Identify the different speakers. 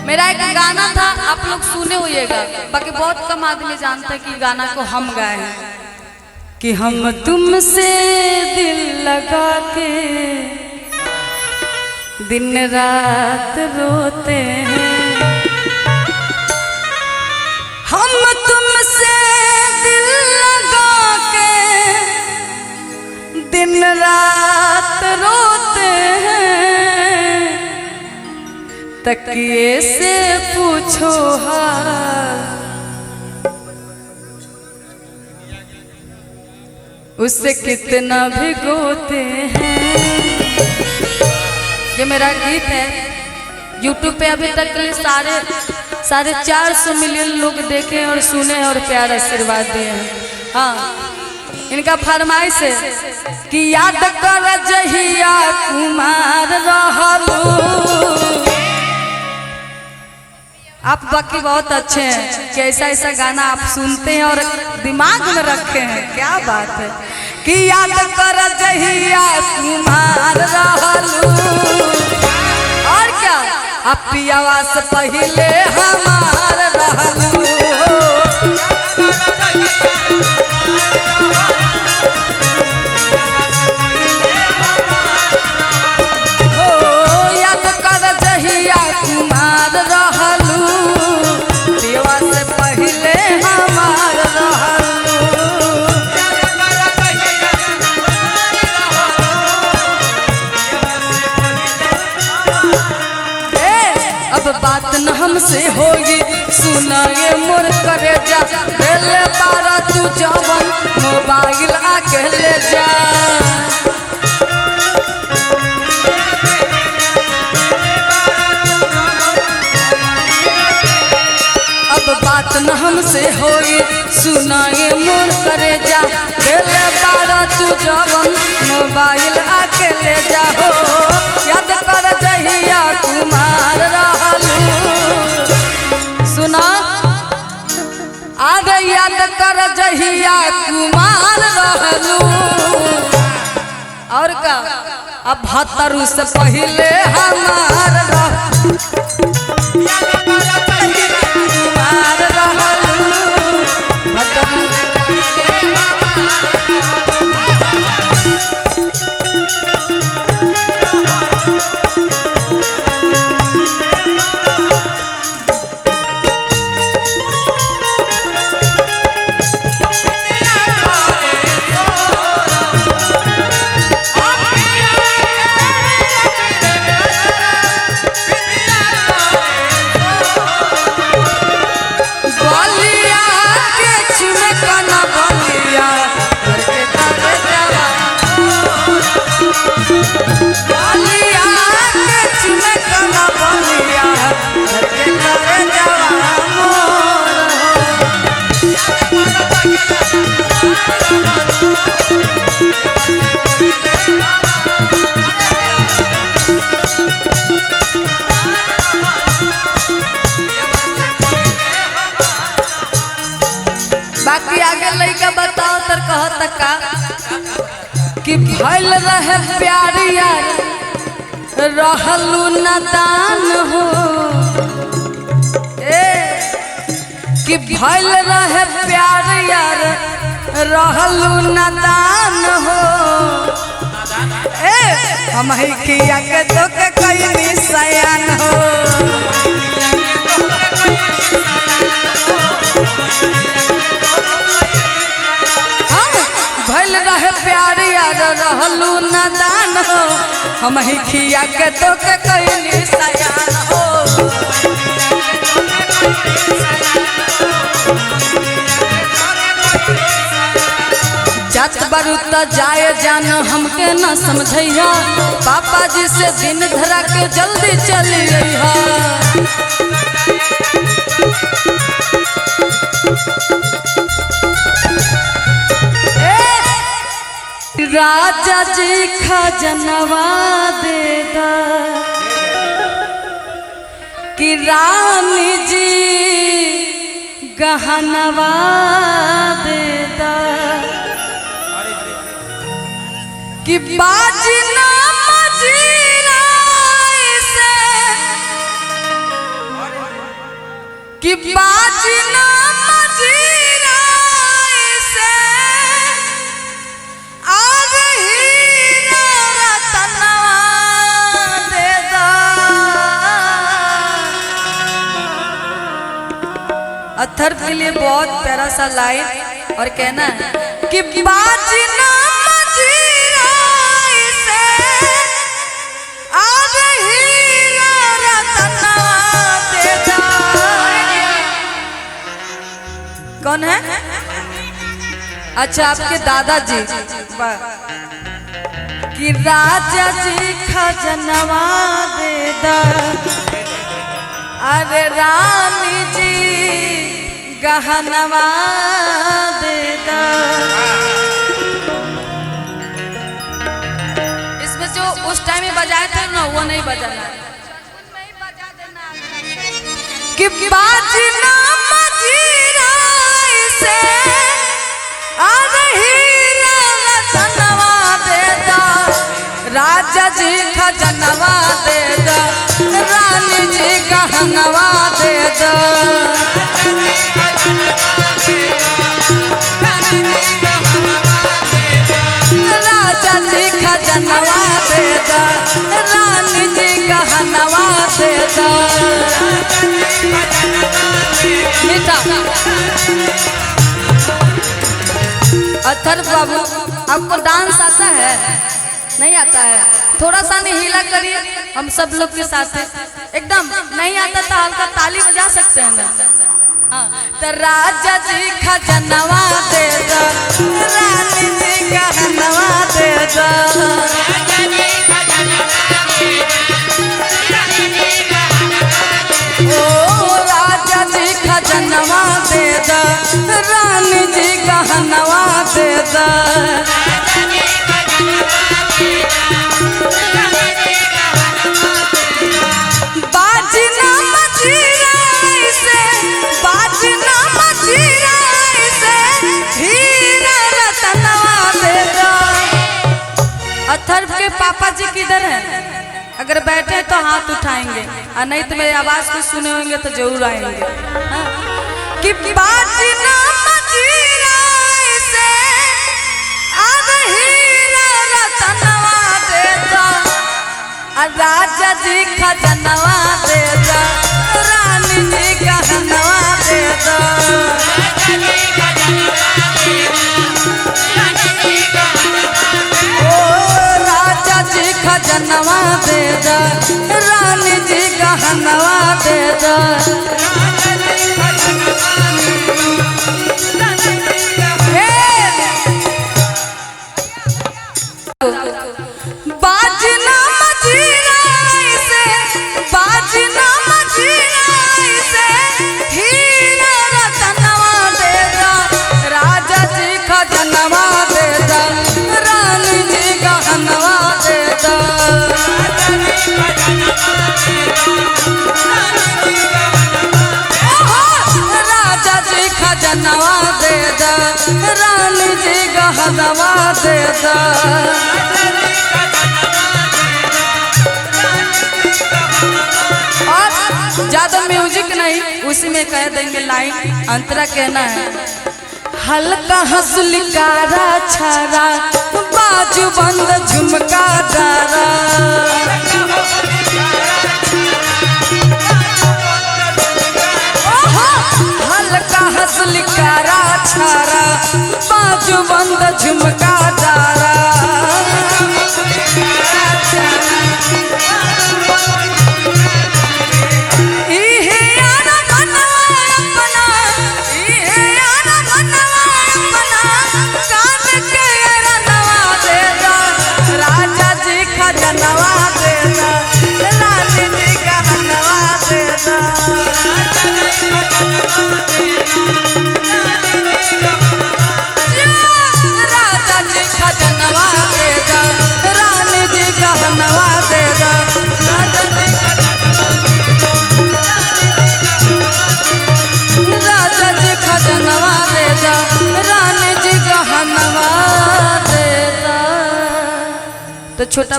Speaker 1: मेरा एक गाना था, आप लोग सुने होइएगा, बाकी बहुत कम आदमी जानते हैं कि गाना को हम गाए हैं। कि हम तुमसे दिल लगा के दिन रात रोते हैं, हम तुमसे दिल लगा के दिन रात रोते हैं, तकिए से पूछो हाल उससे कितना भिगोते हैं। ये मेरा गीत है, YouTube पे अभी तक के लिए 450 मिलियन लोग देखे और सुने और प्यार आशीर्वाद दिए हैं। हाँ, इनका फरमाइश है कि याद कर जहिया कुमार रहलू। आप बाकी बहुत अच्छे हैं कि ऐसा ऐसा गाना आप सुनते हैं और दिमाग में रखे हैं, क्या बात है। कि याद कर जहिया कुमार रहलू, और क्या आप पियावा से पहले हमार रहलू। हो याद कर जहिया कुमार रहलू, पियावा से पहले हमार रहलू। अब बात न हमसे होगी, सुना ये मोर करे जा, ले बारा तू जवन मोबाइल आके ले जा। अब बात न हमसे होगी, सुना ये मोर करे जा, ले बारा तू जवन मोबाइल आके ले जा। हो याद कर जहिया कुमार रहलू, सुना आगे याद कर जहिया कुमार रहलू। और का अब 72 से पहले हमार कुमार रहलू। बाकी आगे लइका बताओ तर कहत का कि भइल रहे प्यार यार रहलू नादान हो। ए कि भइल रहे प्यार यार रहलू नादान हो। ए हम ही किया के तो के कई निशान हो। भइल रहे प्यार यार रहलू नादान हो, हम ही खिया के तो के कई निशान हो। जात बारू त जाए जान हमके न समझैया, पापा जी से दिन धरा के जल्दी चली अइहा। राजा जी खजनवा देगा कि रानी जी गहनवा देगा, कि बाजी ना मजीरा से कि बाजना मजीरा से आज हीरा रतनवा दे दा। अथर के लिए बहुत प्यारा सा लाइन और कहना है कि बाजना मजीरा से आज हीरा रतनवा दे दा। कौन है? अच्छा आपके दादाजी। कि राजा जी खजनवा दे दा, अरे रानी जी गहनवा दे दा। इसमें जो उस टाइम में बजाए थे ना वो नहीं बजाना, कि बाजना मजीरा से आज हीरा रतनवा दे दा, राजा जी खजनवा दे दा, रानी जी गहनवा दे दा। राजा जी खजनवा दे दा, रानी जी गहनवा दे दा। मीठा अथर बाबू, आपको डांस आता है? नहीं आता है? थोड़ा सा नहीं हिला करिए हम सब लोग के साथ है। एकदम नहीं आता तो हल्का ताली बजा सकते हैं ना। हाँ तो राजा जी खजनवा दे दा, रानी जी गहनवा दे दा। ओ राजा जी खजनवा दे दा, रानी जी गहनवा दे दा। बाजना मजीरा से, बाजना मजीरा से हीरा रतनवा दे दा। अथर्व के पापा जी किधर हैं? अगर बैठे तो हाथ उठाएंगे और नहीं तो मेरी आवाज को सुने होंगे तो जरूर आएंगे। हाँ? कि बाजना मजीरा से आज हीरा रतनवा दे दा, राजा जी खजनवा दे दा, रानी जी गहनवा दे दा। ओ राजा जी खजनवा दे दा, रानी जी गहनवा दे दा। बाजना मजीरा से, बाजना मजीरा से हीरा रतनवा दे दा, राजा जी खजनवा दे दा, रानी जी गहनवा दे दा। राजा जी खजनवा दे दा, रानी जी गहनवा दे दा। और ज्यादा म्यूजिक नहीं, उसी में कह देंगे लाइन। अंतरा कहना है हल्का हंसलिकारा छारा, बाजू बंद झुमका डारा। हल्का हंसलिकारा छारा, बाजू बंद झुमका डारा। तो छोटा